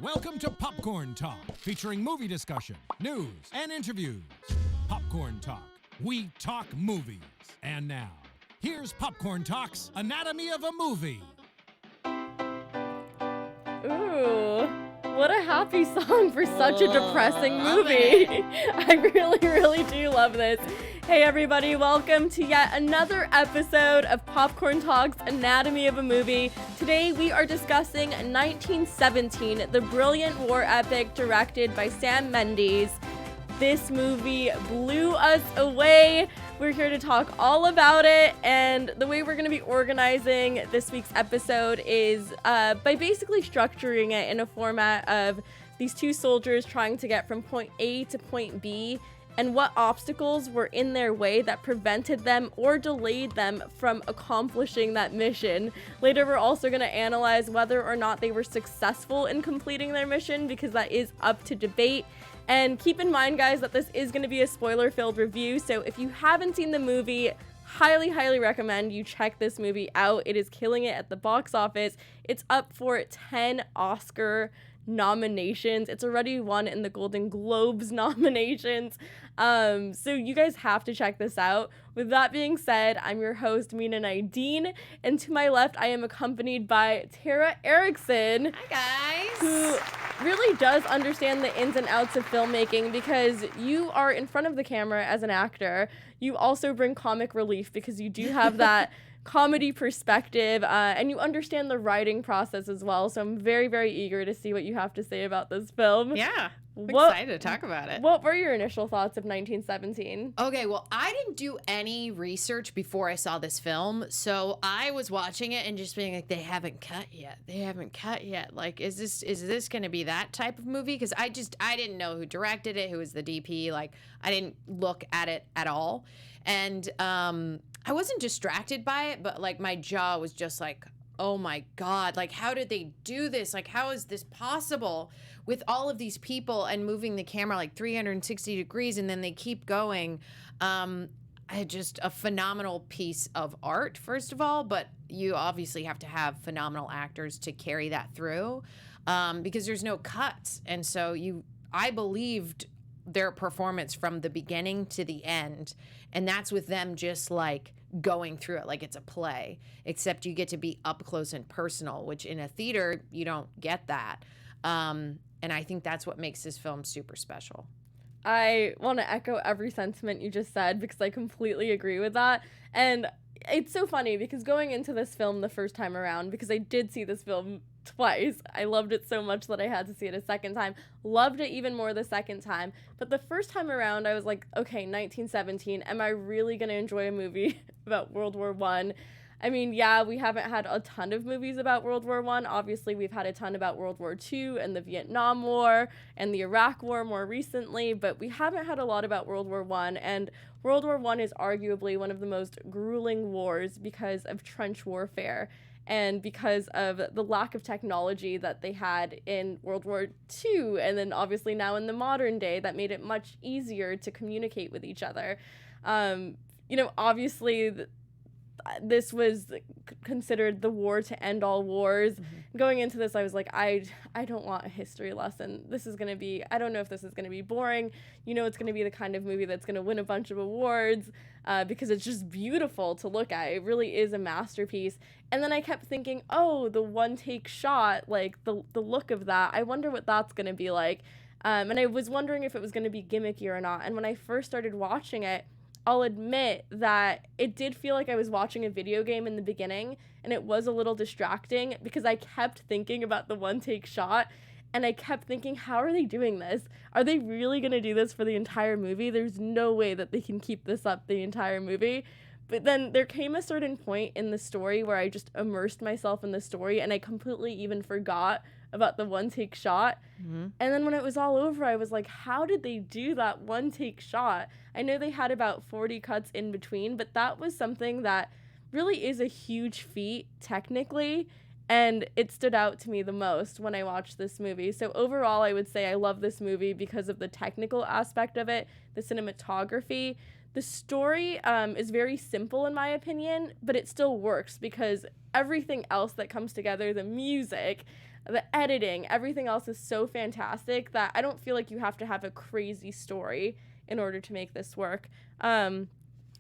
Welcome to Popcorn Talk, featuring movie discussion, news, and interviews. Popcorn Talk. We talk movies. And now, here's Popcorn Talk's Anatomy of a Movie. Ooh, what a happy song for such a depressing movie. I really do love this. Hey everybody, welcome to yet another episode of Popcorn Talk's Anatomy of a Movie. Today we are discussing 1917, the brilliant war epic directed by Sam Mendes. This movie blew us away. We're here to talk all about it, and the way we're going to be organizing this week's episode is by basically structuring it in a format of these two soldiers trying to get from point A to point B, and what obstacles were in their way that prevented them or delayed them from accomplishing that mission. Later, we're also going to analyze whether or not they were successful in completing their mission, because that is up to debate. And keep in mind, guys, that this is going to be a spoiler-filled review, so if you haven't seen the movie, highly recommend you check this movie out. It is killing it at the box office. It's up for 10 Oscar nominations. It's already won in the Golden Globes nominations. So you guys have to check this out. With that being said, I'm your host, Mina, and to my left, I am accompanied by Tara Erickson. Hi, guys. Who really does understand the ins and outs of filmmaking, because you are in front of the camera as an actor. You also bring comic relief because you do have that comedy perspective, and you understand the writing process as well. So I'm very eager to see what you have to say about this film. Yeah, I'm excited to talk about it. What were your initial thoughts of 1917? Okay, well, I didn't do any research before I saw this film, so I was watching it and just being like, they haven't cut yet. Like, is this going to be that type of movie? Because I didn't know who directed it, who was the DP. Like, I didn't look at it at all. And I wasn't distracted by it, but like my jaw was just like, oh my God, like how did they do this? Like, how is this possible with all of these people and moving the camera like 360 degrees, and then they keep going? Just a phenomenal piece of art, first of all, but you obviously have to have phenomenal actors to carry that through, because there's no cuts. And so I believed their performance from the beginning to the end, and that's with them just like going through it like it's a play, except you get to be up close and personal, which in a theater you don't get that. And I think that's what makes this film super special. I want to echo every sentiment you just said, because I completely agree with that. And it's so funny because going into this film the first time around, because I did see this film twice. I loved it so much that I had to see it a second time. Loved it even more the second time. But the first time around, I was like, okay, 1917, am I really going to enjoy a movie about World War I? I mean, yeah, we haven't had a ton of movies about World War I. Obviously, we've had a ton about World War II and the Vietnam War and the Iraq War more recently, but we haven't had a lot about World War I. And World War I is arguably one of the most grueling wars because of trench warfare, and because of the lack of technology that they had in World War II, and then obviously now in the modern day, that made it much easier to communicate with each other. Obviously, this was considered the war to end all wars. Mm-hmm. Going into this, I was like, I don't want a history lesson. This is going to be, I don't know if this is going to be boring. It's going to be the kind of movie that's going to win a bunch of awards, because it's just beautiful to look at. It really is a masterpiece. And then I kept thinking, oh, the one-take shot, like the look of that, I wonder what that's going to be like. And I was wondering if it was going to be gimmicky or not. And when I first started watching it, I'll admit that it did feel like I was watching a video game in the beginning, and it was a little distracting because I kept thinking about the one-take shot, and I kept thinking, how are they doing this? Are they really going to do this for the entire movie? There's no way that they can keep this up the entire movie. But then there came a certain point in the story where I just immersed myself in the story, and I completely even forgot about the one-take shot. Mm-hmm. And then when it was all over, I was like, how did they do that one-take shot? I know they had about 40 cuts in between, but that was something that really is a huge feat technically, and it stood out to me the most when I watched this movie. So overall, I would say I love this movie because of the technical aspect of it, the cinematography. The story is very simple in my opinion, but it still works because everything else that comes together, the music, the editing, everything else is so fantastic that I don't feel like you have to have a crazy story in order to make this work. And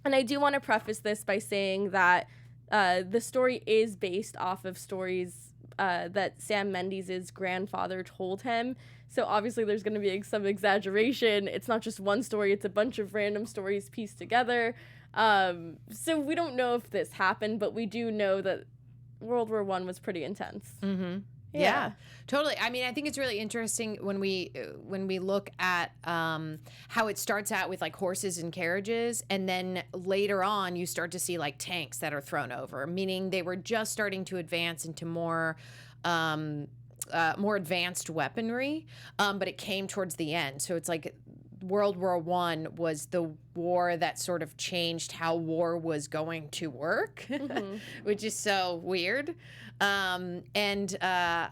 I do want to preface this by saying that the story is based off of stories that Sam Mendes' grandfather told him. So obviously there's going to be some exaggeration. It's not just one story, it's a bunch of random stories pieced together. So we don't know if this happened, but we do know that World War I was pretty intense. Mm-hmm. Yeah, totally. I mean, I think it's really interesting when we look at how it starts out with like horses and carriages, and then later on you start to see like tanks that are thrown over, meaning they were just starting to advance into more advanced weaponry, but it came towards the end. So it's like World War I was the war that sort of changed how war was going to work, which is so weird. Yeah,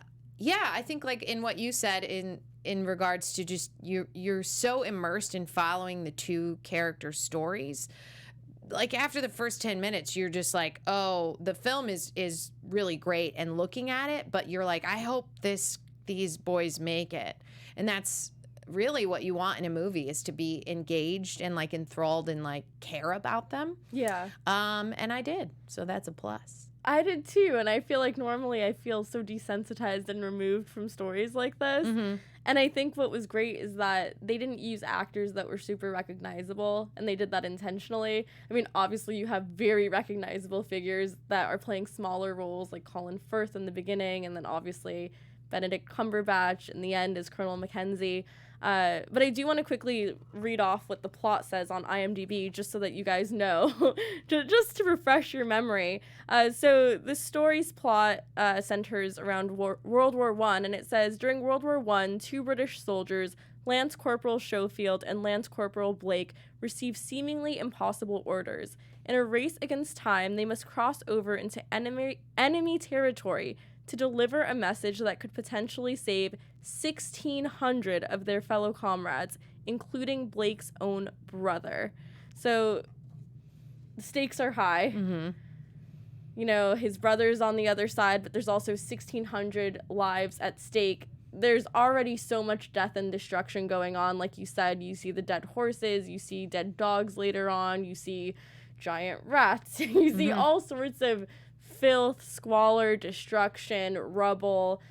I think like in what you said in regards to just you're so immersed in following the two character stories. Like after the first 10 minutes, you're just like, oh, the film is really great and looking at it, but you're like, I hope these boys make it. And that's really what you want in a movie, is to be engaged and like enthralled and like care about them. Yeah. And I did. So that's a plus. I did too, and I feel like normally I feel so desensitized and removed from stories like this. Mm-hmm. And I think what was great is that they didn't use actors that were super recognizable, and they did that intentionally. I mean, obviously you have very recognizable figures that are playing smaller roles, like Colin Firth in the beginning, and then obviously Benedict Cumberbatch in the end as Colonel Mackenzie. But I do want to quickly read off what the plot says on IMDb, just so that you guys know, just to refresh your memory. So the story's plot centers around World War I, and it says, during World War I, two British soldiers, Lance Corporal Schofield and Lance Corporal Blake, receive seemingly impossible orders. In a race against time, they must cross over into enemy territory to deliver a message that could potentially save 1,600 of their fellow comrades, including Blake's own brother. So the stakes are high. Mm-hmm. You know, his brother's on the other side, but there's also 1,600 lives at stake. There's already so much death and destruction going on. Like you said, you see the dead horses, you see dead dogs later on, you see giant rats, you see all sorts of filth, squalor, destruction, rubble,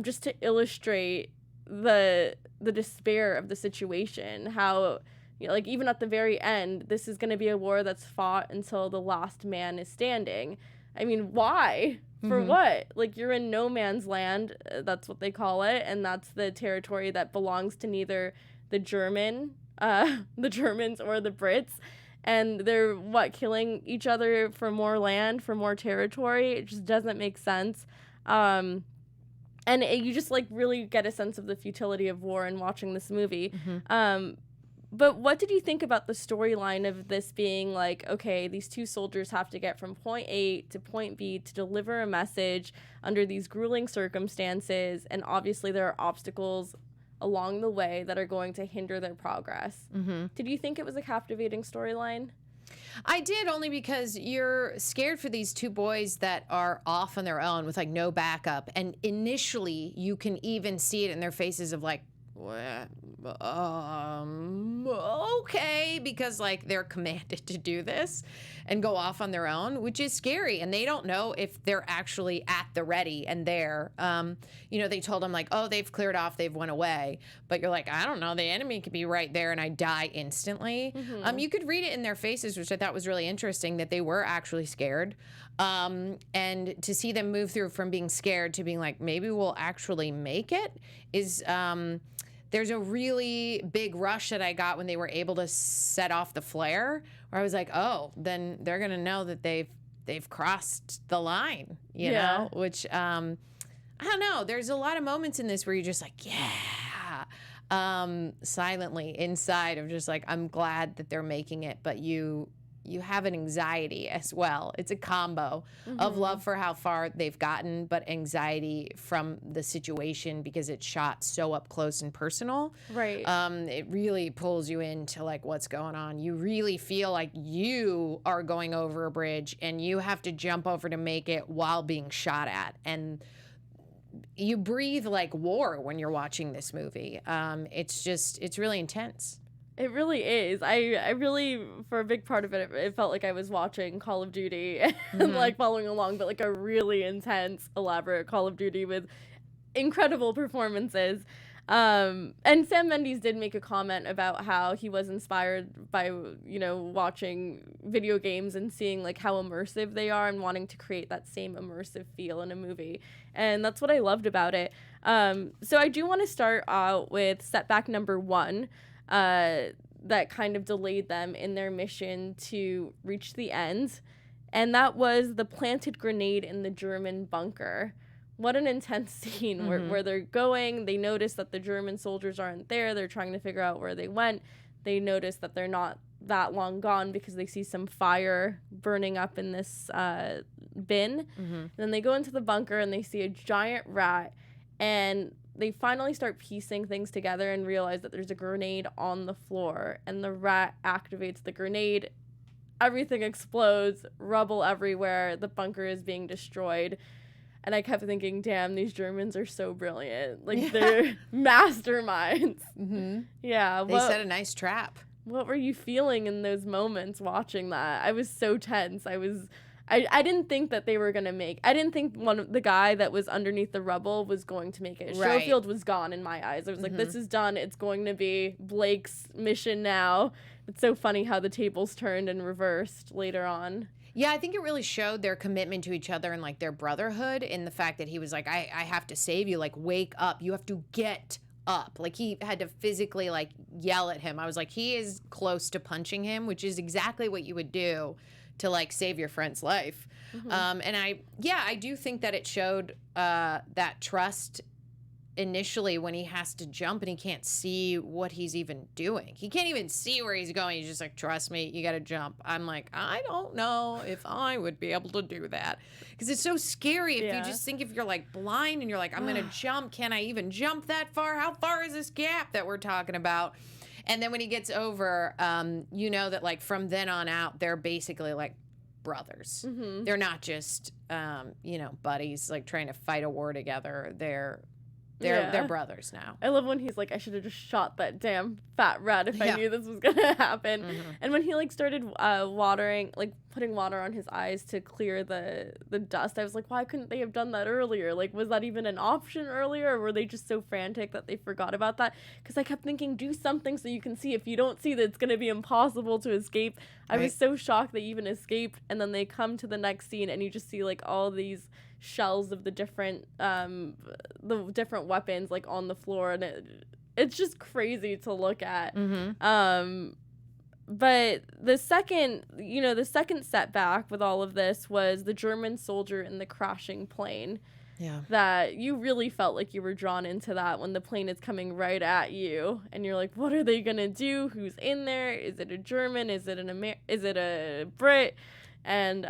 just to illustrate the despair of the situation. How, you know, like even at the very end, this is going to be a war that's fought until the last man is standing. I mean, why? For what? Like, you're in no man's land, that's what they call it, and that's the territory that belongs to neither the Germans or the Brits. And they're, killing each other for more land, for more territory? It just doesn't make sense. And you just, like, really get a sense of the futility of war in watching this movie. But what did you think about the storyline of this being, like, okay, these two soldiers have to get from point A to point B to deliver a message under these grueling circumstances, and obviously there are obstacles along the way that are going to hinder their progress. Did you think it was a captivating storyline? I did, only because you're scared for these two boys that are off on their own with like no backup, and initially you can even see it in their faces of like, okay, because like they're commanded to do this and go off on their own, which is scary, and they don't know if they're actually at the ready and there. You know, they told them like, oh, they've cleared off, they've went away, but you're like, I don't know, the enemy could be right there and I die instantly. You could read it in their faces, which I thought was really interesting, that they were actually scared. And to see them move through from being scared to being like, maybe we'll actually make it, is there's a really big rush that I got when they were able to set off the flare, where I was like, oh, then they're gonna know that they've crossed the line, you know, which I don't know. There's a lot of moments in this where you're just like, yeah, silently inside of just like, I'm glad that they're making it, but you have an anxiety as well. It's a combo of love for how far they've gotten, but anxiety from the situation because it's shot so up close and personal. Right. It really pulls you into like what's going on. You really feel like you are going over a bridge and you have to jump over to make it while being shot at. And you breathe like war when you're watching this movie. It's really intense. It really is. I really, for a big part of it, it felt like I was watching Call of Duty and like following along, but like a really intense, elaborate Call of Duty with incredible performances. And Sam Mendes did make a comment about how he was inspired by, watching video games and seeing like how immersive they are and wanting to create that same immersive feel in a movie. And that's what I loved about it. So I do want to start out with setback number 1. That kind of delayed them in their mission to reach the end. And that was the planted grenade in the German bunker. What an intense scene where they're going. They notice that the German soldiers aren't there. They're trying to figure out where they went. They notice that they're not that long gone because they see some fire burning up in this bin. And then they go into the bunker and they see a giant rat. And they finally start piecing things together and realize that there's a grenade on the floor, and the rat activates the grenade. Everything explodes, rubble everywhere, the bunker is being destroyed. And I kept thinking, damn, these Germans are so brilliant. Like, they're masterminds. Yeah. They set a nice trap. What were you feeling in those moments watching that? I was so tense. I didn't think that they were going to make... I didn't think the guy that was underneath the rubble was going to make it. Right. Schofield was gone in my eyes. I was like, this is done. It's going to be Blake's mission now. It's so funny how the tables turned and reversed later on. Yeah, I think it really showed their commitment to each other and, like, their brotherhood in the fact that he was like, I have to save you. Like, wake up. You have to get up. Like, he had to physically, like, yell at him. I was like, he is close to punching him, which is exactly what you would do to like save your friend's life. And I do think that it showed that trust initially when he has to jump and he can't see what he's even doing. He can't even see where he's going. He's just like, trust me, you got to jump. I'm like, I don't know if I would be able to do that because it's so scary if you just think if you're like blind and you're like, I'm going to jump. Can I even jump that far? How far is this gap that we're talking about? And then when he gets over, you know that like from then on out, they're basically like brothers. They're not just, buddies like trying to fight a war together. They're brothers now. I love when he's like, I should have just shot that damn fat rat if I knew this was gonna happen. And when he like started putting water on his eyes to clear the dust, I was like, why couldn't they have done that earlier? Like, was that even an option earlier, or were they just so frantic that they forgot about that? Because I kept thinking, do something so you can see. If you don't see that, it's gonna be impossible to escape. I was so shocked they even escaped. And then they come to the next scene and you just see like all these shells of the different weapons like on the floor, and it's just crazy to look at. But the second setback with all of this was the German soldier in the crashing plane. That you really felt like you were drawn into that when the plane is coming right at you and you're like, what are they gonna do? Who's in there? Is it a German? Is it a Brit? And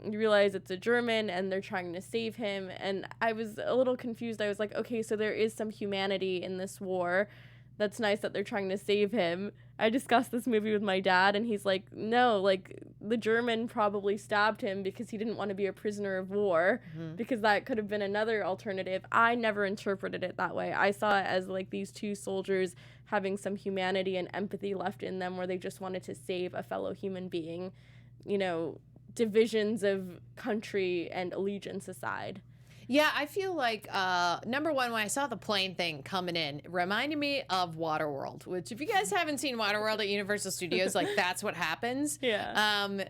you realize it's a German and they're trying to save him. And I was a little confused. I was like, okay, so there is some humanity in this war. That's nice that they're trying to save him. I discussed this movie with my dad and he's like, no, like the German probably stabbed him because he didn't want to be a prisoner of war, because that could have been another alternative. I never interpreted it that way. I saw it as like these two soldiers having some humanity and empathy left in them where they just wanted to save a fellow human being. Divisions of country and allegiance aside. Yeah, I feel like, number one, when I saw the plane thing coming in, it reminded me of Waterworld, which if you guys haven't seen Waterworld at Universal Studios, like that's what happens. I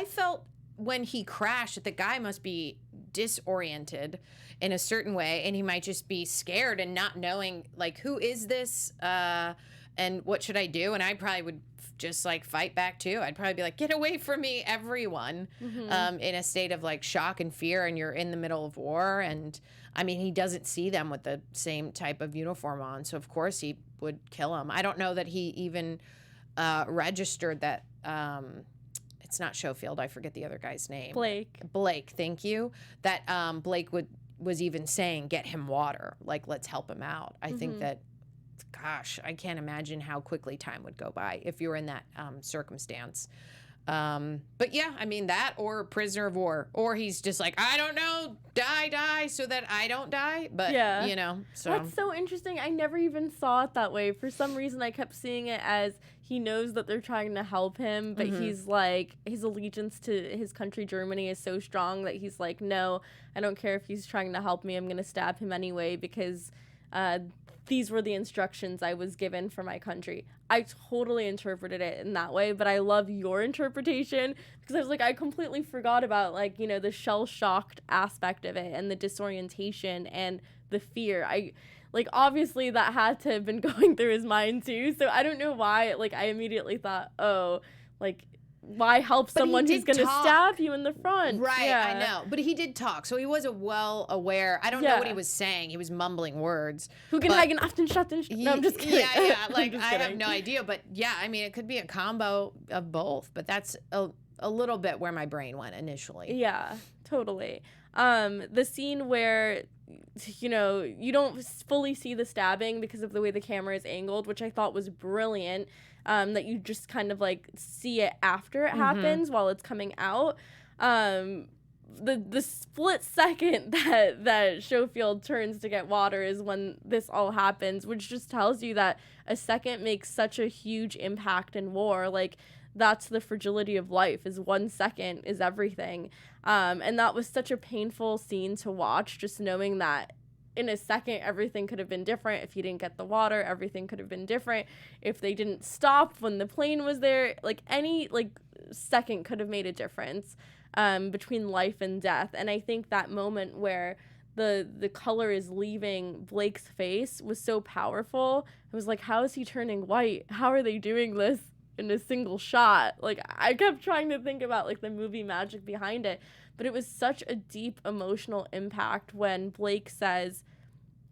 felt when he crashed that the guy must be disoriented in a certain way, and he might just be scared and not knowing, like, who is this, and what should I do? And I probably would just like fight back too. I'd probably be like, get away from me, everyone, in a state of like shock and fear, and you're in the middle of war. And I mean, he doesn't see them with the same type of uniform on, so of course he would kill him. I don't know that he even registered that. It's not Schofield. I forget the other guy's name. Blake, thank you. That Blake was even saying, get him water. Like, let's help him out. I think that, gosh, I can't imagine how quickly time would go by if you were in that circumstance. But yeah, I mean that or prisoner of war, or he's just like, I don't know, die so that I don't die. But Yeah. you know, so That's so interesting. I never even saw it that way. For some reason, I kept seeing it as he knows that they're trying to help him, but he's like, his allegiance to his country, Germany, is so strong that he's like, no, I don't care if he's trying to help me. I'm going to stab him anyway because these were the instructions I was given for my country. I totally interpreted it in that way, but I love your interpretation because I was like, I completely forgot about, like, you know, the shell-shocked aspect of it and the disorientation and the fear. Like, obviously that had to have been going through his mind too, so I don't know why, like, I immediately thought, oh, like, why help someone who's going to stab you in the front? Right, yeah. I know. But he did talk, so he was well aware. I don't know what he was saying. He was mumbling words. Hugenhagen, Aftenschatten. No, I'm just kidding. Yeah, like, just I kidding. have no idea. But yeah, I mean, it could be a combo of both. But that's a little bit where my brain went initially. Yeah, totally. The scene where, you know, you don't fully see the stabbing because of the way the camera is angled, which I thought was brilliant. That you just kind of like see it after it happens while it's coming out. The split second that Schofield turns to get water is when this all happens, which just tells you that a second makes such a huge impact in war. Like, that's the fragility of life, is 1 second is everything. And that was such a painful scene to watch, just knowing that in a second, everything could have been different. If he didn't get the water, everything could have been different. If they didn't stop when the plane was there, like, any, like, second could have made a difference between life and death. And I think that moment where the color is leaving Blake's face was so powerful. I was like, how is he turning white? How are they doing this in a single shot? Like, I kept trying to think about, like, the movie magic behind it. But it was such a deep emotional impact when Blake says,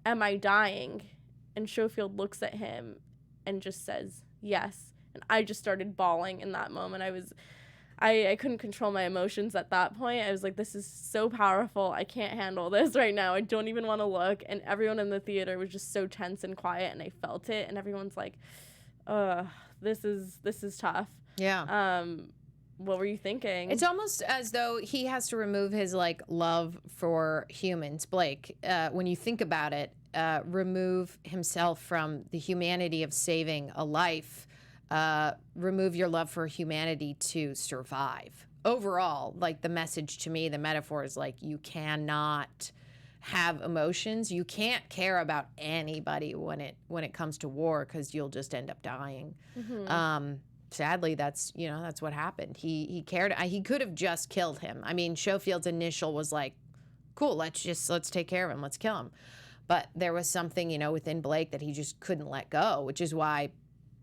am I dying? And Schofield looks at him and just says, yes. And I just started bawling in that moment. I couldn't control my emotions at that point. I was like, this is so powerful. I can't handle this right now. I don't even want to look. And everyone in the theater was just so tense and quiet, and I felt it. And everyone's like, this is tough. Yeah. What were you thinking? It's almost as though he has to remove his, like, love for humans, Blake. When you think about it, remove himself from the humanity of saving a life, remove your love for humanity to survive. Overall, like, the message to me, the metaphor is, like, you cannot have emotions. You can't care about anybody when it comes to war, because you'll just end up dying. Sadly, that's what happened. He cared. He could have just killed him. I mean, Schofield's initial was like, cool, let's take care of him. Let's kill him. But there was something, within Blake that he just couldn't let go, which is why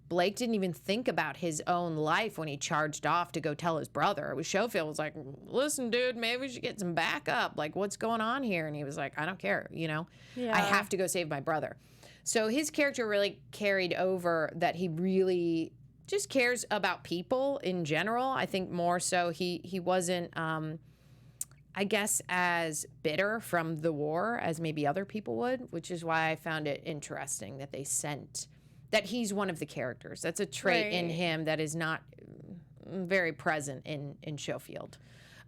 Blake didn't even think about his own life when he charged off to go tell his brother. It was Schofield was like, listen, dude, maybe we should get some backup. Like, what's going on here? And he was like, I don't care, Yeah. I have to go save my brother. So his character really carried over that he really just cares about people in general. I think more so he wasn't, I guess, as bitter from the war as maybe other people would, which is why I found it interesting that they sent that he's one of the characters. That's a trait in him that is not very present in Schofield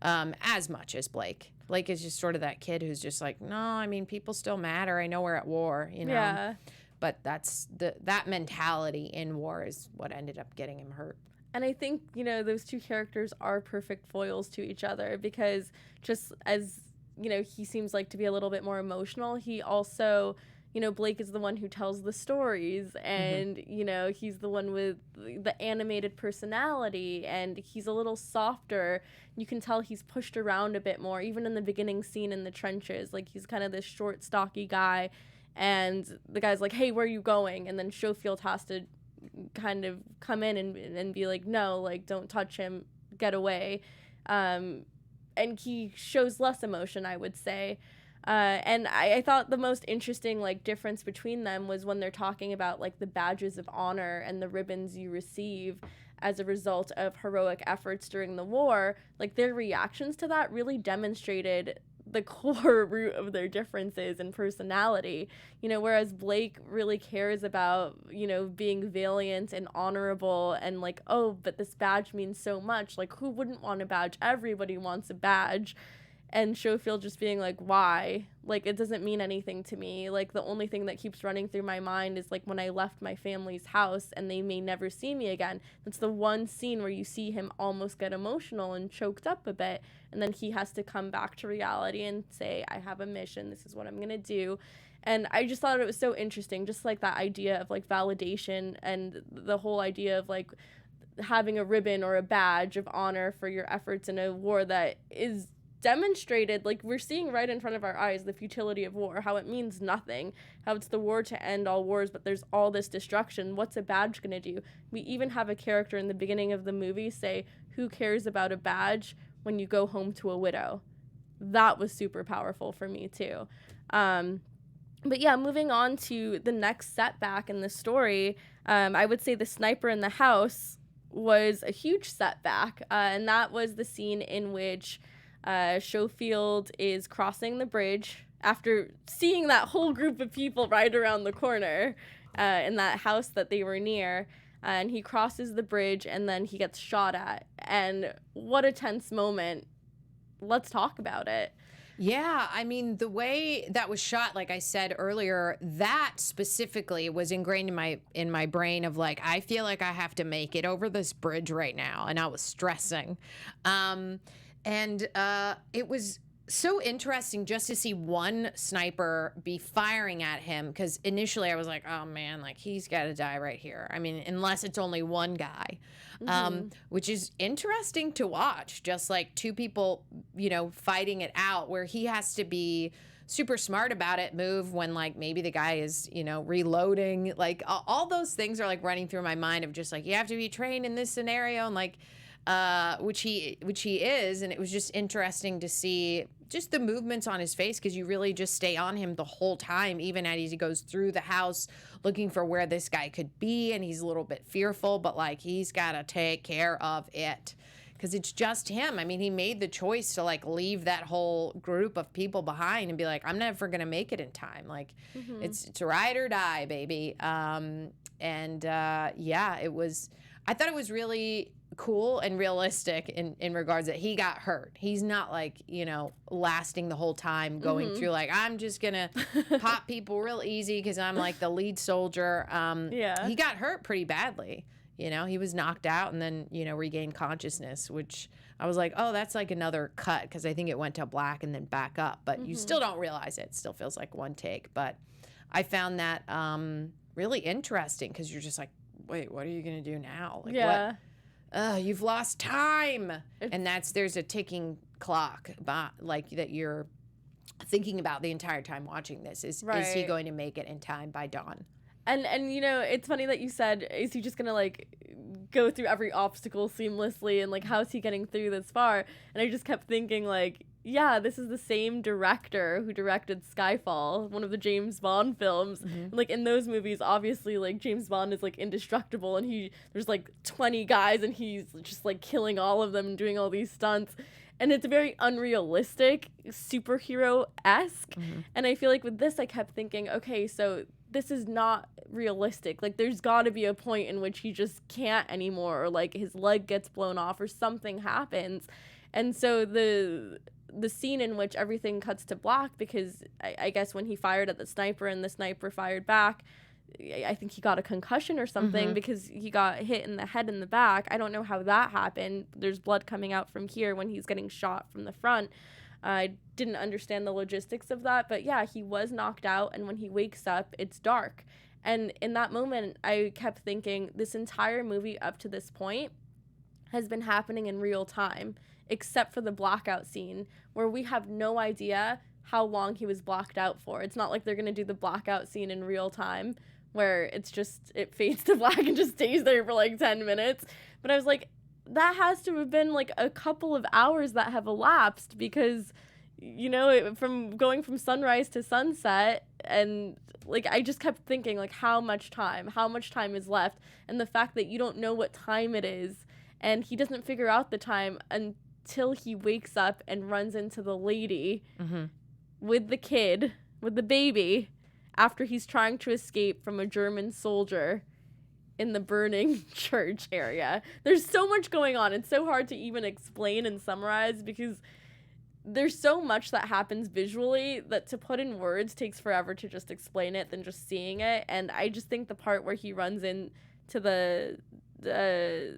as much as Blake. Blake is just sort of that kid who's just like, no, I mean, people still matter. I know we're at war, Yeah. But that's that mentality in war is what ended up getting him hurt. And I think, those two characters are perfect foils to each other, because just as, he seems like to be a little bit more emotional, he also, Blake is the one who tells the stories, and, he's the one with the animated personality, and he's a little softer. You can tell he's pushed around a bit more, even in the beginning scene in the trenches. Like, he's kind of this short, stocky guy, and the guy's like, hey, where are you going? And then Schofield has to kind of come in and be like, no, like, don't touch him, get away. And he shows less emotion, I would say. And I thought the most interesting, like, difference between them was when they're talking about, like, the badges of honor and the ribbons you receive as a result of heroic efforts during the war. Like, their reactions to that really demonstrated the core root of their differences and personality. You know, whereas Blake really cares about, you know, being valiant and honorable and like, oh, but this badge means so much. Like, who wouldn't want a badge? Everybody wants a badge. And Schofield just being like, why? Like, it doesn't mean anything to me. Like, the only thing that keeps running through my mind is, like, when I left my family's house and they may never see me again. That's the one scene where you see him almost get emotional and choked up a bit. And then he has to come back to reality and say, I have a mission. This is what I'm going to do. And I just thought it was so interesting, just, like, that idea of, like, validation and the whole idea of, like, having a ribbon or a badge of honor for your efforts in a war that is demonstrated, like, we're seeing right in front of our eyes the futility of war, how it means nothing, how it's the war to end all wars, but there's all this destruction. What's a badge gonna do? We even have a character in the beginning of the movie say, who cares about a badge when you go home to a widow? That was super powerful for me too. But yeah, moving on to the next setback in the story, I would say the sniper in the house was a huge setback, and that was the scene in which Schofield is crossing the bridge after seeing that whole group of people right around the corner in that house that they were near. And he crosses the bridge and then he gets shot at. And what a tense moment. Let's talk about it. Yeah, I mean, the way that was shot, like I said earlier, that specifically was ingrained in my brain of like, I feel like I have to make it over this bridge right now. And I was stressing. And it was so interesting just to see one sniper be firing at him, because initially I was like, oh man, like he's got to die right here. I mean, unless it's only one guy, which is interesting to watch, just like two people, you know, fighting it out, where he has to be super smart about it, move when like maybe the guy is, you know, reloading. Like all those things are like running through my mind of just like, you have to be trained in this scenario, and like, which he is, and it was just interesting to see just the movements on his face, because you really just stay on him the whole time, even as he goes through the house looking for where this guy could be, and he's a little bit fearful, but like he's got to take care of it because it's just him. I mean, he made the choice to like leave that whole group of people behind and be like, I'm never gonna make it in time. Like it's ride or die, baby. Yeah, it was. I thought it was really cool and realistic in regards that he got hurt. He's not like, you know, lasting the whole time going through like, I'm just gonna pop people real easy because I'm like the lead soldier. He got hurt pretty badly. You know, he was knocked out and then, you know, regained consciousness, which I was like, oh, that's like another cut, because I think it went to black and then back up, but you still don't realize it. It still feels like one take. But I found that really interesting, because you're just like, wait, what are you going to do now? Like, what? You've lost time. And there's a ticking clock, like that you're thinking about the entire time watching this. Is he going to make it in time by dawn? And you know, it's funny that you said, is he just gonna like go through every obstacle seamlessly, and like how is he getting through this far? And I just kept thinking like, yeah, this is the same director who directed Skyfall, one of the James Bond films. And, like in those movies, obviously like James Bond is like indestructible, and there's like 20 guys and he's just like killing all of them and doing all these stunts. And it's very unrealistic, superhero-esque. And I feel like with this, I kept thinking, okay, so this is not realistic. Like, there's got to be a point in which he just can't anymore, or like his leg gets blown off or something happens. And so the scene in which everything cuts to black, because I guess when he fired at the sniper and the sniper fired back, I think he got a concussion or something because he got hit in the head and the back. I don't know how that happened. There's blood coming out from here when he's getting shot from the front. I didn't understand the logistics of that, but yeah, he was knocked out, and when he wakes up, it's dark. And in that moment, I kept thinking, this entire movie up to this point has been happening in real time, except for the blackout scene, where we have no idea how long he was blocked out for. It's not like they're going to do the blackout scene in real time, where it fades to black and just stays there for like 10 minutes. But I was like, that has to have been like a couple of hours that have elapsed, because, you know, from going from sunrise to sunset, and like I just kept thinking like how much time is left, and the fact that you don't know what time it is, and he doesn't figure out the time till he wakes up and runs into the lady with the kid, with the baby, after he's trying to escape from a German soldier in the burning church area. There's so much going on. It's so hard to even explain and summarize because there's so much that happens visually that to put in words takes forever to just explain it than just seeing it. And I just think the part where he runs into the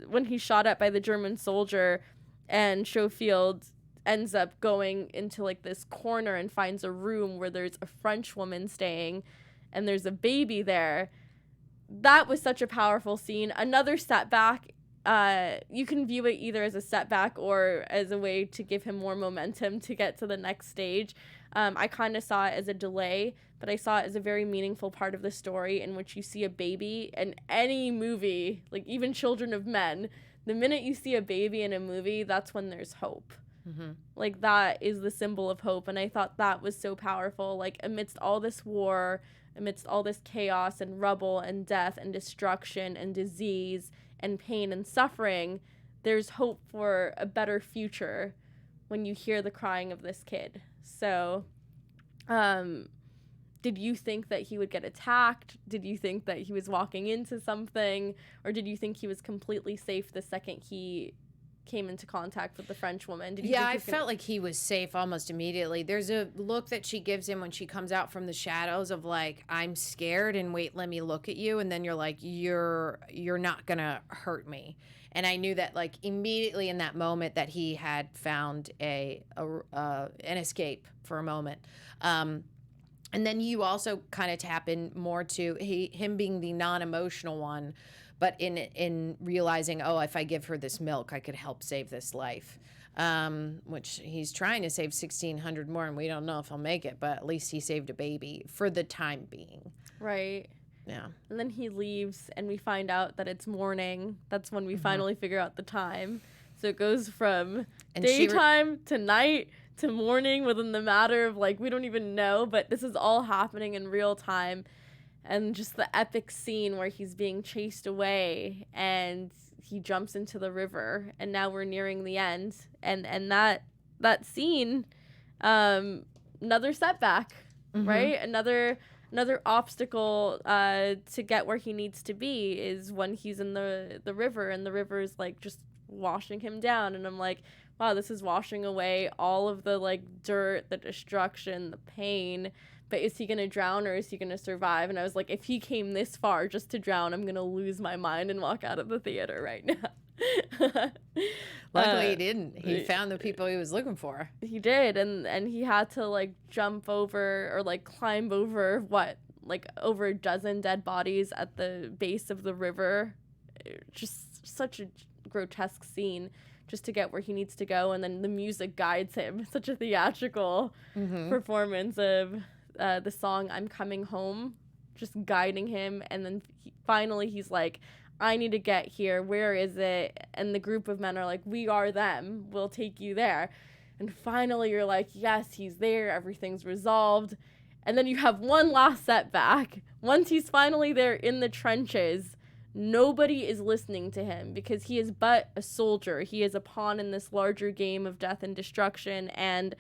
when he's shot at by the German soldier and Schofield ends up going into like this corner and finds a room where there's a French woman staying and there's a baby there. That was such a powerful scene. Another setback. You can view it either as a setback or as a way to give him more momentum to get to the next stage. I kind of saw it as a delay, but I saw it as a very meaningful part of the story in which you see a baby in any movie, like even Children of Men. The minute you see a baby in a movie, that's when there's hope. Like that is the symbol of hope. And I thought that was so powerful. Like amidst all this war, amidst all this chaos and rubble and death and destruction and disease and pain and suffering, there's hope for a better future when you hear the crying of this kid. So, did you think that he would get attacked? Did you think that he was walking into something? Or did you think he was completely safe the second he came into contact with the French woman? I felt like he was safe almost immediately. There's a look that she gives him when she comes out from the shadows of like, I'm scared and wait, let me look at you. And then you're like, you're not gonna hurt me. And I knew that like immediately in that moment that he had found an escape for a moment. And then you also kind of tap in more to him being the non-emotional one, but in realizing, oh, if I give her this milk, I could help save this life, which he's trying to save 1,600 more, and we don't know if he'll make it, but at least he saved a baby for the time being. Right. Yeah. And then he leaves, and we find out that it's morning. That's when we finally figure out the time. So it goes from daytime to night to morning within the matter of, like, we don't even know, but this is all happening in real time. And just the epic scene where he's being chased away and he jumps into the river, and now we're nearing the end. And that scene, another setback, right? Another obstacle to get where he needs to be is when he's in the river, and the river is like just washing him down. And I'm like, wow, this is washing away all of the like dirt, the destruction, the pain. But is he going to drown or is he going to survive? And I was like, if he came this far just to drown, I'm going to lose my mind and walk out of the theater right now. Luckily he didn't. He found the people he was looking for. He did. And he had to like jump over or like climb over over a dozen dead bodies at the base of the river. Just such a grotesque scene just to get where he needs to go. And then the music guides him. Such a theatrical performance of the song I'm Coming Home, just guiding him. And then finally he's like, I need to get here. Where is it? And the group of men are like, we are them. We'll take you there. And finally you're like, yes, he's there. Everything's resolved. And then you have one last setback. Once he's finally there in the trenches, nobody is listening to him because he is but a soldier. He is a pawn in this larger game of death and destruction. And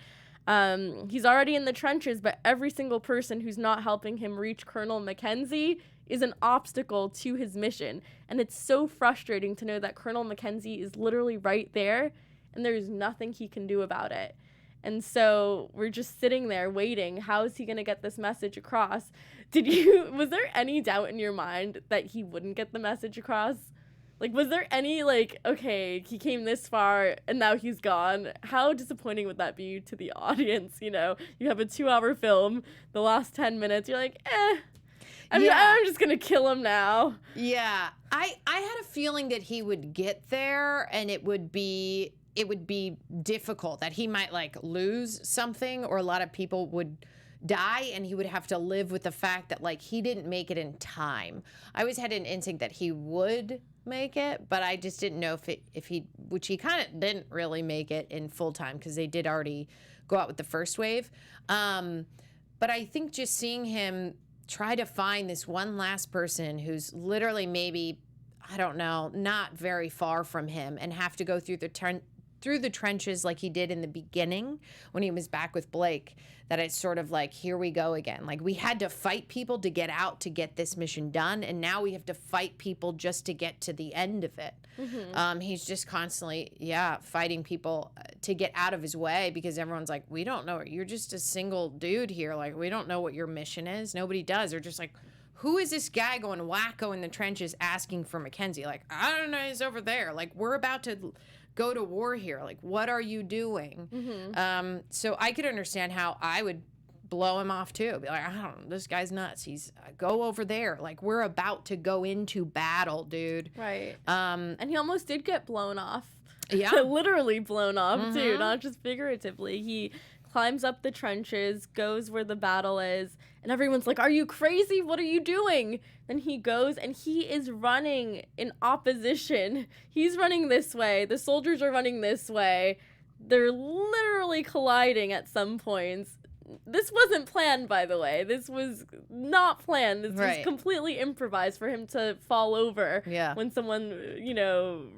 he's already in the trenches, but every single person who's not helping him reach Colonel Mackenzie is an obstacle to his mission. And it's so frustrating to know that Colonel Mackenzie is literally right there and there's nothing he can do about it. And so we're just sitting there waiting. How is he going to get this message across? Was there any doubt in your mind that he wouldn't get the message across? Like, was there any, like, okay, he came this far and now he's gone? How disappointing would that be to the audience? You know, you have a 2-hour film, the last 10 minutes, you're like, I'm just going to kill him now. Yeah. I had a feeling that he would get there and it would be difficult, that he might, like, lose something, or a lot of people would die and he would have to live with the fact that, like, he didn't make it in time. I always had an instinct that he would make it, but I just didn't know if he, which he kind of didn't really make it in full time because they did already go out with the first wave. But I think just seeing him try to find this one last person who's literally maybe, I don't know, not very far from him, and have to go through the through the trenches like he did in the beginning when he was back with Blake, that it's sort of like, here we go again. Like, we had to fight people to get out to get this mission done, and now we have to fight people just to get to the end of it. He's just constantly, fighting people to get out of his way, because everyone's like, we don't know. You're just a single dude here. Like, we don't know what your mission is. Nobody does. They're just like, who is this guy going wacko in the trenches asking for Mackenzie? Like, I don't know, he's over there. Like, we're about to go to war here. Like, what are you doing? So I could understand how I would blow him off too. Be like, I don't know, this guy's nuts. He's go over there. Like, we're about to go into battle, dude. Right. And he almost did get blown off. Yeah. Literally blown off too, not just figuratively. He climbs up the trenches, goes where the battle is, and everyone's like, are you crazy? What are you doing? Then he goes, and he is running in opposition. He's running this way. The soldiers are running this way. They're literally colliding at some points. This wasn't planned, by the way. This was not planned. This was completely improvised for him to fall over when someone,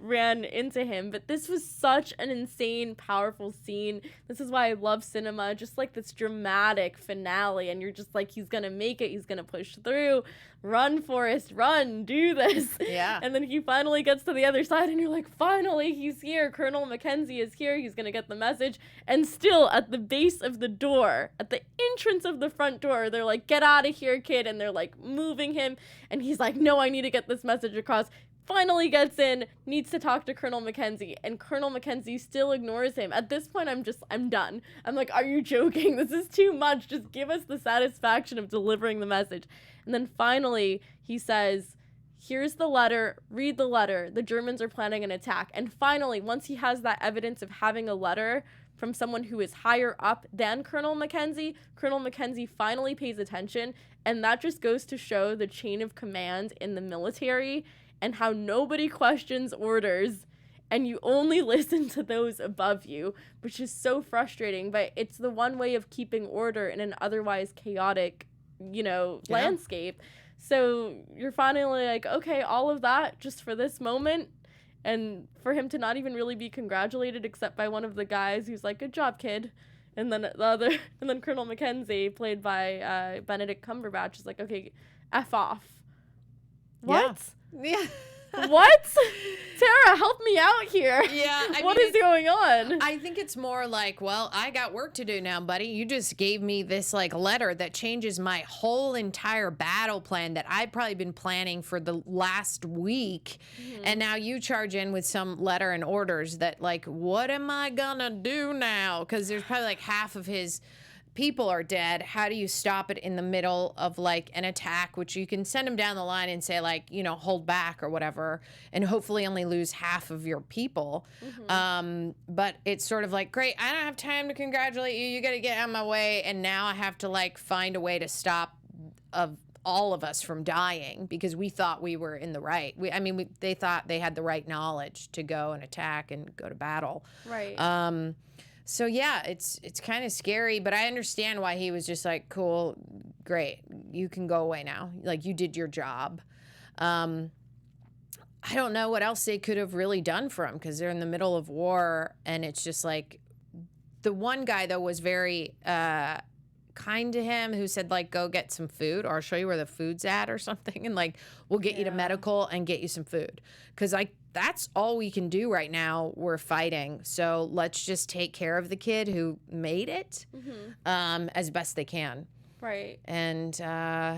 ran into him. But this was such an insane, powerful scene. This is why I love cinema. Just like this dramatic finale. And you're just like, he's going to make it. He's going to push through. Run, Forrest, run. Do this. Yeah. And then he finally gets to the other side. And you're like, finally, he's here. Colonel Mackenzie is here. He's going to get the message. And still at the base of the door, at the entrance of the front door, they're like, get out of here, kid. And they're like moving him. And he's like, no, I need to get this message across. Finally gets in, needs to talk to Colonel Mackenzie. And Colonel Mackenzie still ignores him. At this point, I'm done. I'm like, are you joking? This is too much. Just give us the satisfaction of delivering the message. And then finally, he says, here's the letter, read the letter. The Germans are planning an attack. And finally, once he has that evidence of having a letter from someone who is higher up than Colonel Mackenzie finally pays attention. And that just goes to show the chain of command in the military and how nobody questions orders and you only listen to those above you, which is so frustrating. But it's the one way of keeping order in an otherwise chaotic, landscape. So you're finally like, okay, all of that just for this moment. And for him to not even really be congratulated except by one of the guys who's like, good job, kid. And then and then Colonel Mackenzie, played by Benedict Cumberbatch, is like, okay, F off. What? Yeah. What? Tara, help me out here. Yeah. What is going on? I think it's more like, well, I got work to do now, buddy. You just gave me this letter that changes my whole entire battle plan that I've probably been planning for the last week. And now you charge in with some letter and orders that what am I gonna do now? Because there's probably half of his people are dead. How do you stop it in the middle of an attack, which you can send them down the line and say hold back or whatever, and hopefully only lose half of your people. But it's sort of great, I don't have time to congratulate you. You got to get out of my way. And now I have to find a way to stop all of us from dying because we thought we were in the right. They thought they had the right knowledge to go and attack and go to battle. Right. So yeah, it's kind of scary, but I understand why he was just cool, great, you can go away now. You did your job. I don't know what else they could have really done for him because they're in the middle of war, and it's just the one guy though was very kind to him, who said go get some food, or I'll show you where the food's at or something, and we'll get you to medical and get you some food, because that's all we can do right now. We're fighting, so let's just take care of the kid who made it as best they can. Right. And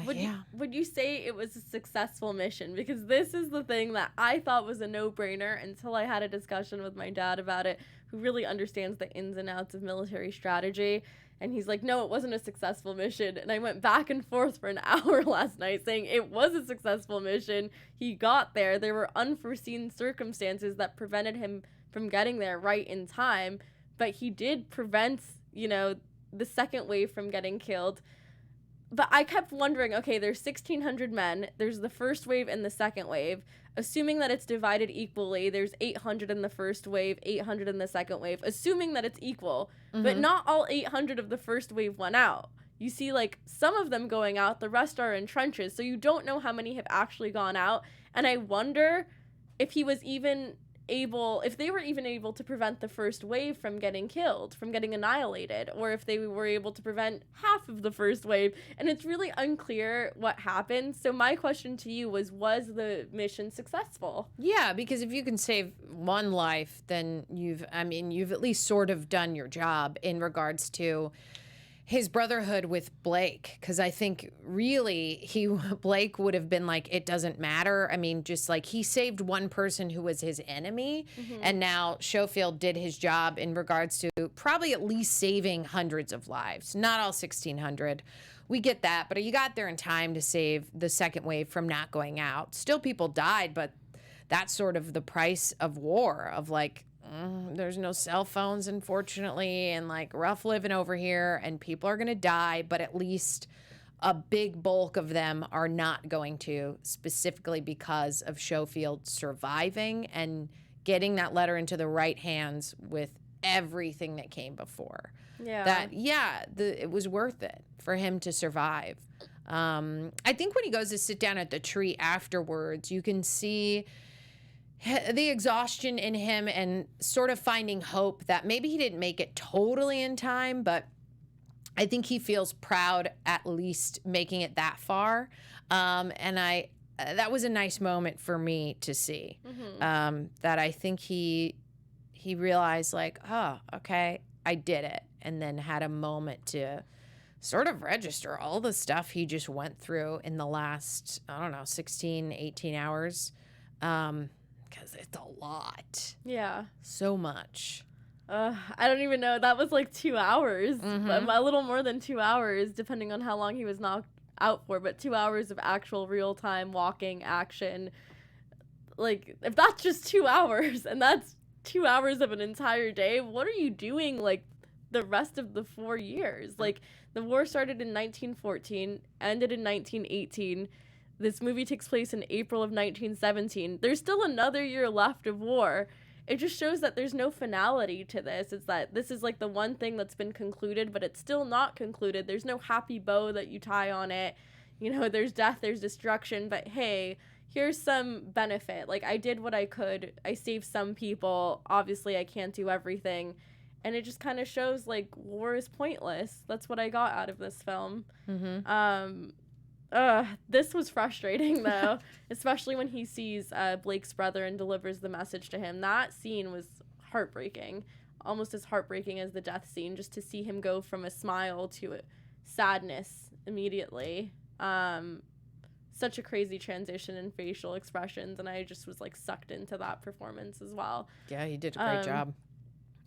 would you say it was a successful mission? Because this is the thing that I thought was a no-brainer until I had a discussion with my dad about it, who really understands the ins and outs of military strategy. And he's like, no, it wasn't a successful mission. And I went back and forth for an hour last night saying it was a successful mission. He got there. There were unforeseen circumstances that prevented him from getting there right in time. But he did prevent, the second wave from getting killed. But I kept wondering, okay, there's 1,600 men. There's the first wave and the second wave. Assuming that it's divided equally, there's 800 in the first wave, 800 in the second wave. Assuming that it's equal. But not all 800 of the first wave went out. You see, some of them going out, the rest are in trenches. So you don't know how many have actually gone out. And I wonder if he was even if they were even able to prevent the first wave from getting killed, from getting annihilated, or if they were able to prevent half of the first wave. And it's really unclear what happened. So my question to you was the mission successful? Yeah, because if you can save one life, then you've at least sort of done your job in regards to his brotherhood with Blake, because I think really Blake would have been like, it doesn't matter. I mean, just like he saved one person who was his enemy, and now Schofield did his job in regards to probably at least saving hundreds of lives. Not all 1,600. We get that, but you got there in time to save the second wave from not going out. Still people died, but that's sort of the price of war, of like, there's no cell phones, unfortunately, and like rough living over here, and people are going to die, but at least a big bulk of them are not going to, specifically because of Schofield surviving and getting that letter into the right hands with everything that came before. It was worth it for him to survive. I think when he goes to sit down at the tree afterwards, you can see the exhaustion in him and sort of finding hope that maybe he didn't make it totally in time, but I think he feels proud at least making it that far. And that was a nice moment for me to see, that I think he realized like, oh, okay, I did it. And then had a moment to sort of register all the stuff he just went through in the last, 16, 18 hours. Because it's a lot. Yeah. So much. I don't even know. That was like 2 hours. A little more than 2 hours, depending on how long he was knocked out for. But 2 hours of actual real-time walking action. Like, if that's just 2 hours, and that's 2 hours of an entire day, what are you doing, like, the rest of the 4 years? Like, the war started in 1914, ended in 1918. This movie takes place in April of 1917. There's still another year left of war. It just shows that there's no finality to this. It's that this is like the one thing that's been concluded, but it's still not concluded. There's no happy bow that you tie on it. You know, there's death, there's destruction, but hey, here's some benefit. Like, I did what I could. I saved some people. Obviously, I can't do everything. And it just kind of shows, like, war is pointless. That's what I got out of this film. This was frustrating, though, especially when he sees Blake's brother and delivers the message to him. That scene was heartbreaking, almost as heartbreaking as the death scene, just to see him go from a smile to a sadness immediately. Such a crazy transition in facial expressions, and I just was, like, sucked into that performance as well. Yeah, he did a great job.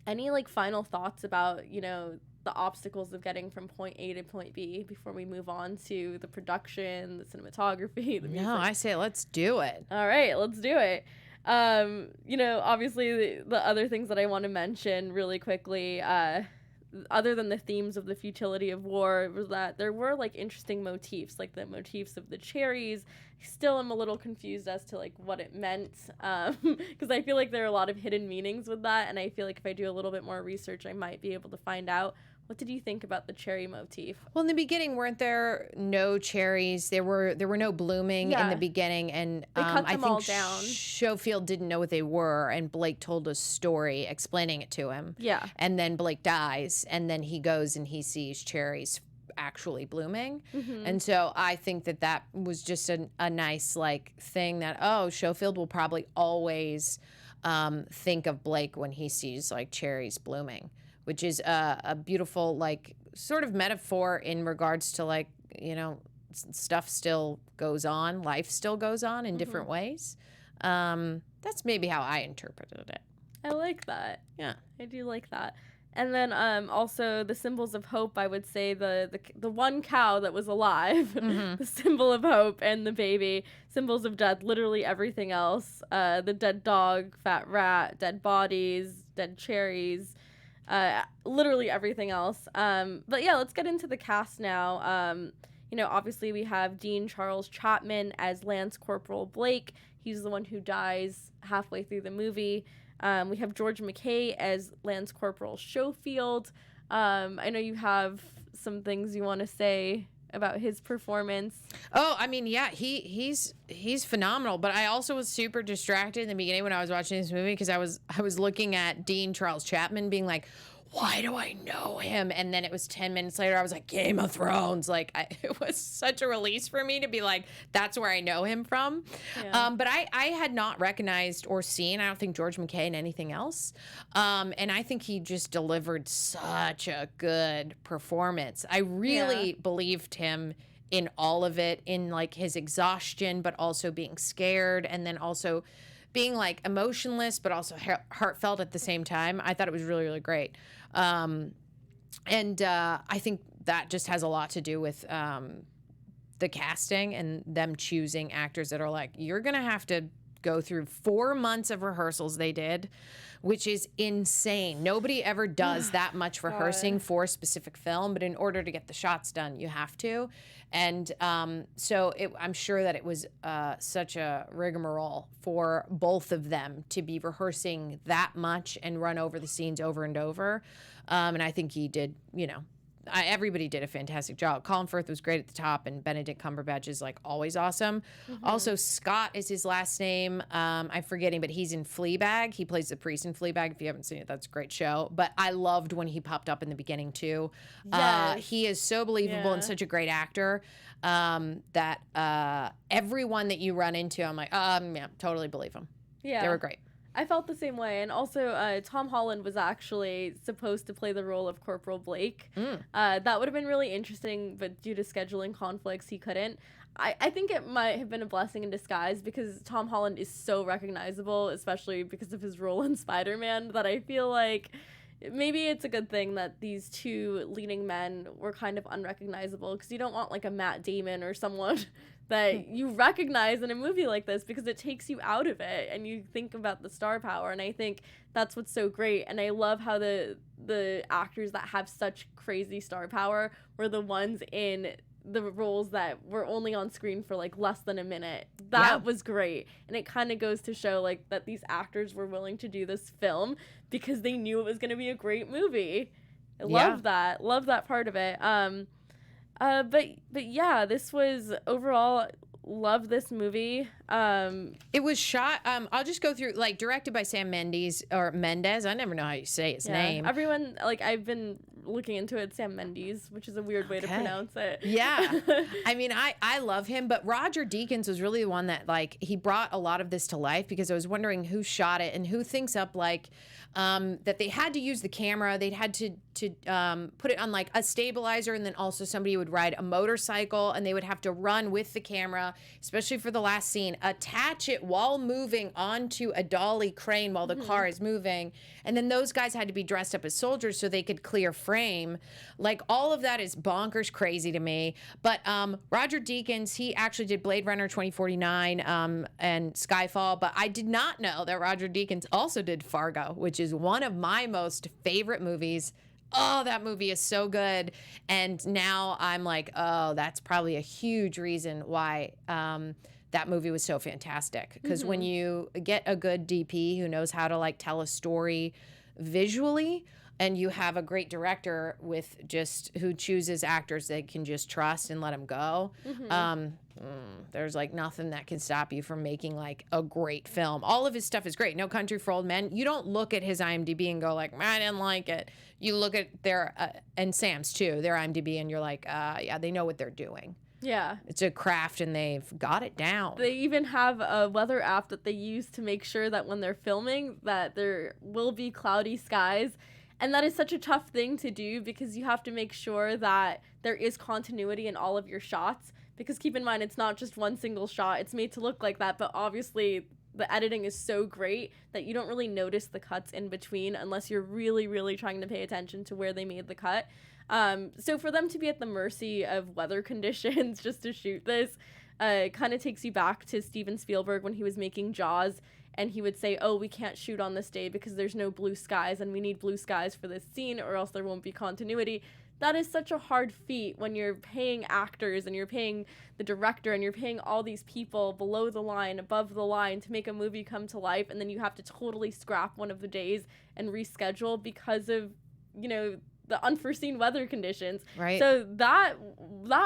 Any, like, final thoughts about, you know, the obstacles of getting from point A to point B before we move on to the production, the cinematography, the music? No, I say let's do it. All right, let's do it. You know, obviously the other things that I want to mention really quickly, other than the themes of the futility of war, was that there were, like, interesting motifs, like the motifs of the cherries. Still am a little confused as to, like, what it meant, because I feel like there are a lot of hidden meanings with that, and I feel like if I do a little bit more research, I might be able to find out. What did you think about the cherry motif? Well, in the beginning, weren't there no cherries? There were no blooming in the beginning, and they cut them I think all down. Schofield didn't know what they were, and Blake told a story explaining it to him. Yeah. And then Blake dies, and then he goes and he sees cherries actually blooming. And so I think that was just a nice, like, thing that, oh, Schofield will probably always think of Blake when he sees, like, cherries blooming, which is a beautiful, like, sort of metaphor in regards to, like, you know, stuff still goes on, life still goes on in different ways. That's maybe how I interpreted it. I like that. Yeah. I do like that. And then also the symbols of hope, I would say the one cow that was alive, the symbol of hope, and the baby, symbols of death, literally everything else. The dead dog, fat rat, dead bodies, dead cherries, literally everything else. But yeah, let's get into the cast now. You know, obviously we have Dean Charles Chapman as Lance Corporal Blake. He's the one who dies halfway through the movie. We have George McKay as Lance Corporal Schofield. I know you have some things you want to say about his performance? Oh, I mean, yeah, he's phenomenal. But I also was super distracted in the beginning when I was watching this movie because I was looking at Dean Charles Chapman being like, why do I know him? And then it was 10 minutes later, I was like, Game of Thrones. Like, it was such a release for me to be like, that's where I know him from. Yeah. But I had not recognized or seen, I don't think, George McKay in anything else. And I think he just delivered such a good performance. I really believed him in all of it, in like his exhaustion, but also being scared, and then also being like emotionless, but also heartfelt at the same time. I thought it was really, really great. And I think that just has a lot to do with the casting and them choosing actors that are like, you're going to have to go through 4 months of rehearsals they did, which is insane. Nobody ever does that much rehearsing for a specific film, but in order to get the shots done, you have to. And so I'm sure that it was such a rigmarole for both of them to be rehearsing that much and run over the scenes over and over. And I think he did, everybody did a fantastic job. Colin Firth was great at the top, and Benedict Cumberbatch is like always awesome. Also, Scott is his last name. I'm forgetting, but he's in Fleabag. He plays the priest in Fleabag. If you haven't seen it, that's a great show. But I loved when he popped up in the beginning too. Yes. He is so believable and such a great actor that everyone that you run into, I'm like, yeah, totally believe him. Yeah. They were great. I felt the same way. And also, Tom Holland was actually supposed to play the role of Corporal Blake. That would have been really interesting, but due to scheduling conflicts, he couldn't. I think it might have been a blessing in disguise because Tom Holland is so recognizable, especially because of his role in Spider-Man, that I feel like maybe it's a good thing that these two leading men were kind of unrecognizable, because you don't want like a Matt Damon or someone that you recognize in a movie like this, because it takes you out of it and you think about the star power. And I think that's what's so great. And I love how the actors that have such crazy star power were the ones in the roles that were only on screen for like less than a minute. That was great. And it kind of goes to show like that these actors were willing to do this film because they knew it was going to be a great movie. I love that part of it. But yeah, this was overall, love this movie. It was shot, I'll just go through, like, directed by Sam Mendes, or Mendes. I never know how you say his name. Everyone, like, I've been looking into it, Sam Mendes, which is a weird way to pronounce it. Yeah. I mean, I love him, but Roger Deakins was really the one that, like, he brought a lot of this to life, because I was wondering who shot it and who thinks up, like, that they had to use the camera. They'd had to put it on like a stabilizer, and then also somebody would ride a motorcycle, and they would have to run with the camera, especially for the last scene, attach it while moving onto a dolly crane while the car is moving. And then those guys had to be dressed up as soldiers so they could clear frame. Like, all of that is bonkers crazy to me. But Roger Deakins, he actually did Blade Runner 2049 and Skyfall, but I did not know that Roger Deakins also did Fargo, which is one of my most favorite movies. Oh, that movie is so good. And now I'm like, oh, that's probably a huge reason why that movie was so fantastic. Because when you get a good DP who knows how to like tell a story visually, and you have a great director with just who chooses actors they can just trust and let them go, there's like nothing that can stop you from making like a great film. All of his stuff is great. No Country for Old Men. You don't look at his IMDb and go like, I didn't like it. You look at their and Sam's too, their IMDb, and you're like, yeah, they know what they're doing. Yeah. It's a craft, and they've got it down. They even have a weather app that they use to make sure that when they're filming that there will be cloudy skies. And that is such a tough thing to do, because you have to make sure that there is continuity in all of your shots. Because keep in mind, it's not just one single shot. It's made to look like that, but obviously the editing is so great that you don't really notice the cuts in between unless you're really, really trying to pay attention to where they made the cut. So for them to be at the mercy of weather conditions just to shoot this kind of takes you back to Steven Spielberg when he was making Jaws, and he would say, oh, we can't shoot on this day because there's no blue skies, and we need blue skies for this scene or else there won't be continuity. That is such a hard feat when you're paying actors and you're paying the director and you're paying all these people below the line, above the line to make a movie come to life, and then you have to totally scrap one of the days and reschedule because of, the unforeseen weather conditions. Right. So that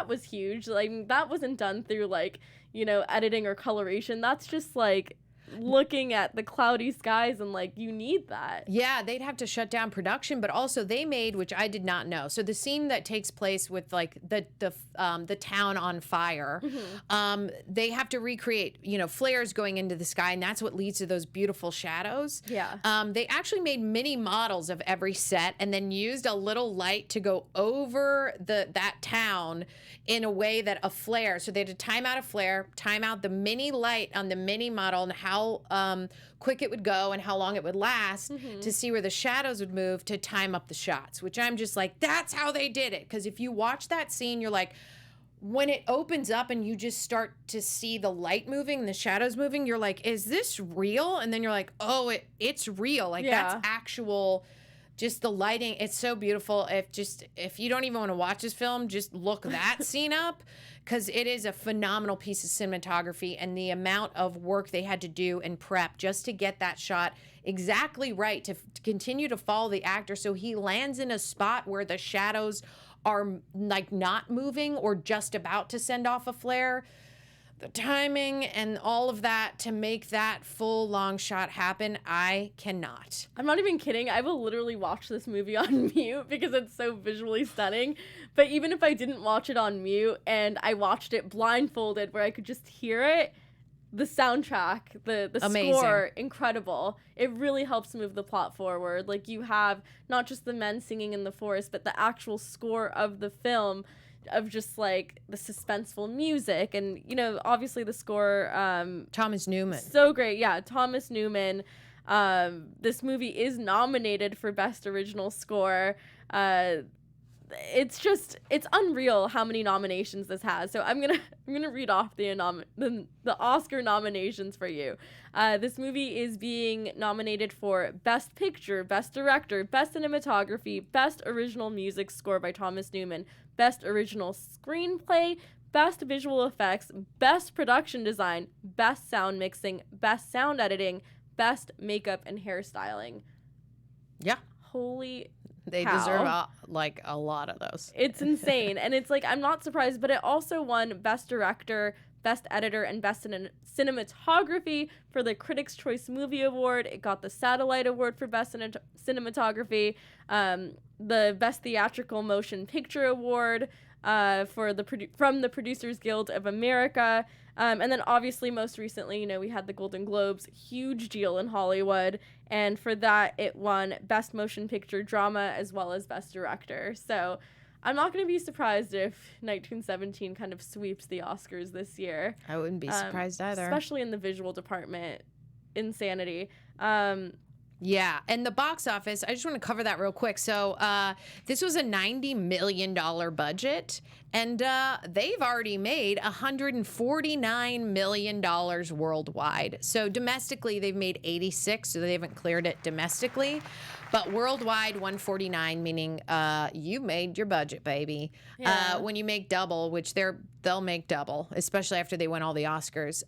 was huge. Like, that wasn't done through, like, you know, editing or coloration. That's just like looking at the cloudy skies, and like, you need that. Yeah, they'd have to shut down production, but also they made, which I did not know. So the scene that takes place with like the town on fire, they have to recreate, you know, flares going into the sky, and that's what leads to those beautiful shadows. Yeah. They actually made mini models of every set and then used a little light to go over that town in a way that a flare. So they had to time out a flare, time out the mini light on the mini model, and how quick it would go and how long it would last to see where the shadows would move to time up the shots, which I'm just like, that's how they did it. Because if you watch that scene, you're like, when it opens up and you just start to see the light moving and the shadows moving, you're like, is this real? And then you're like, oh, it's real. Like, that's actual. Just the lighting, it's so beautiful. If you don't even want to watch this film, just look that scene up, because it is a phenomenal piece of cinematography, and the amount of work they had to do and prep just to get that shot exactly right, to continue to follow the actor so he lands in a spot where the shadows are like not moving or just about to send off a flare. The timing and all of that to make that full long shot happen, I cannot. I'm not even kidding. I will literally watch this movie on mute because it's so visually stunning. But even if I didn't watch it on mute and I watched it blindfolded where I could just hear it, the soundtrack, the score, incredible. It really helps move the plot forward. Like, you have not just the men singing in the forest, but the actual score of the film, of just like the suspenseful music, and, you know, obviously the score, Thomas Newman, so great. Yeah, Thomas Newman. This movie is nominated for Best Original Score. It's unreal how many nominations this has. So I'm gonna read off the Oscar nominations for you. This movie is being nominated for Best Picture, Best Director, Best Cinematography, Best Original Music Score by Thomas Newman, Best Original Screenplay, Best Visual Effects, Best Production Design, Best Sound Mixing, Best Sound Editing, Best Makeup and Hairstyling. Yeah. Holy They cow. deserve a lot of those. It's insane. And it's like, I'm not surprised, but it also won Best Director, Best Editor, and Best Cinematography for the Critics' Choice Movie Award. It got the Satellite Award for Best Cinematography, the Best Theatrical Motion Picture Award from the Producers Guild of America. And then obviously most recently, you know, we had the Golden Globes, huge deal in Hollywood. And for that, it won Best Motion Picture Drama as well as Best Director. So I'm not going to be surprised if 1917 kind of sweeps the Oscars this year. I wouldn't be surprised either. Especially in the visual department. Insanity. Yeah, and the box office, I just want to cover that real quick. So this was a $90 million budget, and they've already made $149 million worldwide. So domestically, they've made 86, so they haven't cleared it domestically. But worldwide, 149, meaning you made your budget, baby. Yeah. When you make double, which they'll make double, especially after they win all the Oscars.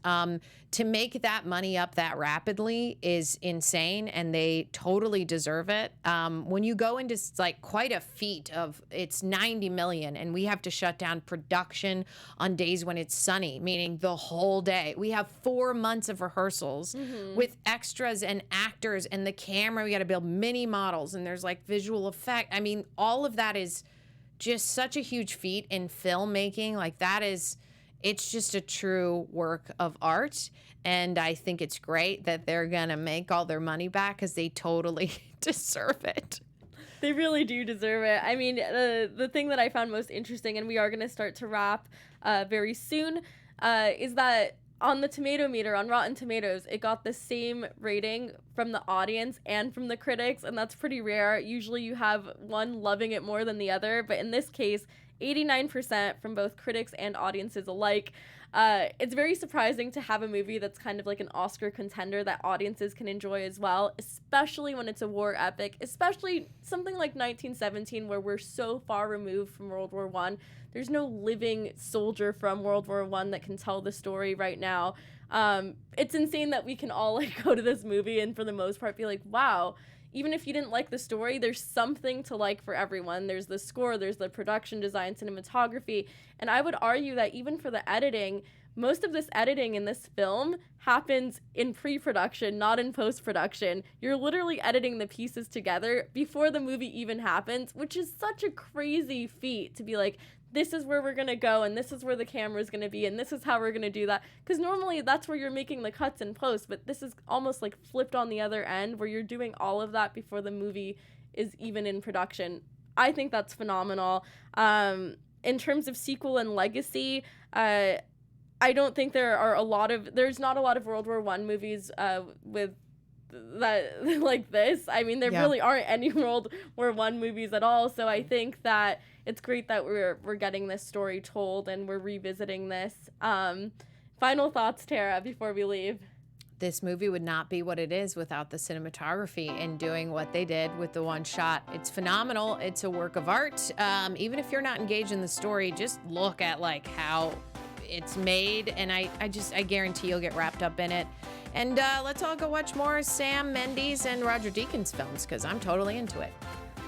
To make that money up that rapidly is insane, and they totally deserve it. When you go into like quite a feat of it's 90 million, and we have to shut down production on days when it's sunny, meaning the whole day. We have 4 months of rehearsals with extras and actors and the camera. We got to build mini models, and there's like visual effect. I mean, all of that is just such a huge feat in filmmaking. Like, it's just a true work of art. And I think it's great that they're going to make all their money back, because they totally deserve it. They really do deserve it. I mean, the thing that I found most interesting, and we are going to start to wrap very soon, is that on the tomato meter, on Rotten Tomatoes, it got the same rating from the audience and from the critics, and that's pretty rare. Usually you have one loving it more than the other, but in this case, 89% from both critics and audiences alike. It's very surprising to have a movie that's kind of like an Oscar contender that audiences can enjoy as well, especially when it's a war epic, especially something like 1917, where we're so far removed from World War I. There's no living soldier from World War I that can tell the story right now. It's insane that we can all like go to this movie and for the most part be like, wow, even if you didn't like the story, there's something to like for everyone. There's the score, there's the production design, cinematography, and I would argue that even for the editing, most of this editing in this film happens in pre-production, not in post-production. You're literally editing the pieces together before the movie even happens, which is such a crazy feat to be like, this is where we're going to go, and this is where the camera's going to be, and this is how we're going to do that. Because normally that's where you're making the cuts in post, but this is almost like flipped on the other end, where you're doing all of that before the movie is even in production. I think that's phenomenal. In terms of sequel and legacy, I don't think there's not a lot of World War I movies with that like this. I mean, there really aren't any World War I movies at all. So I think that it's great that we're getting this story told and we're revisiting this. Final thoughts, Tara, before we leave. This movie would not be what it is without the cinematography and doing what they did with the one shot. It's phenomenal. It's a work of art. Even if you're not engaged in the story, just look at like how it's made, and I guarantee you'll get wrapped up in it. And let's all go watch more Sam Mendes and Roger Deakins films, because I'm totally into it.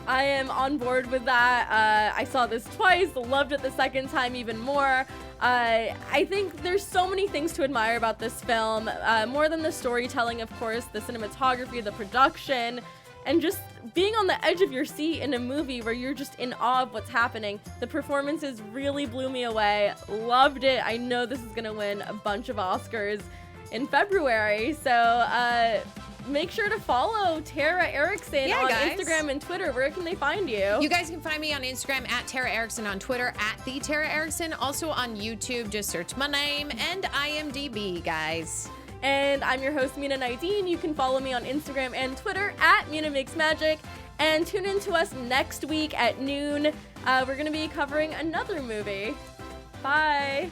I am on board with that. I saw this twice, loved it the second time even more. I think there's so many things to admire about this film, more than the storytelling, of course, the cinematography, the production, and just being on the edge of your seat in a movie where you're just in awe of what's happening. The performances really blew me away. Loved it. I know this is going to win a bunch of Oscars in February. So make sure to follow Tara Erickson on Instagram and Twitter. Where can they find you? You guys can find me on Instagram at Tara Erickson, on Twitter at the Tara Erickson. Also on YouTube, just search my name and IMDb, guys. And I'm your host, Mina Naideen. You can follow me on Instagram and Twitter at Mina Makes Magic. And tune in to us next week at noon. We're going to be covering another movie. Bye.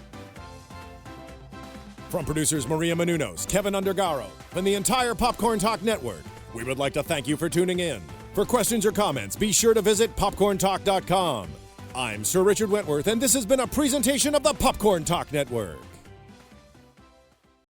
From producers Maria Menounos, Kevin Undergaro, and the entire Popcorn Talk Network, we would like to thank you for tuning in. For questions or comments, be sure to visit popcorntalk.com. I'm Sir Richard Wentworth, and this has been a presentation of the Popcorn Talk Network.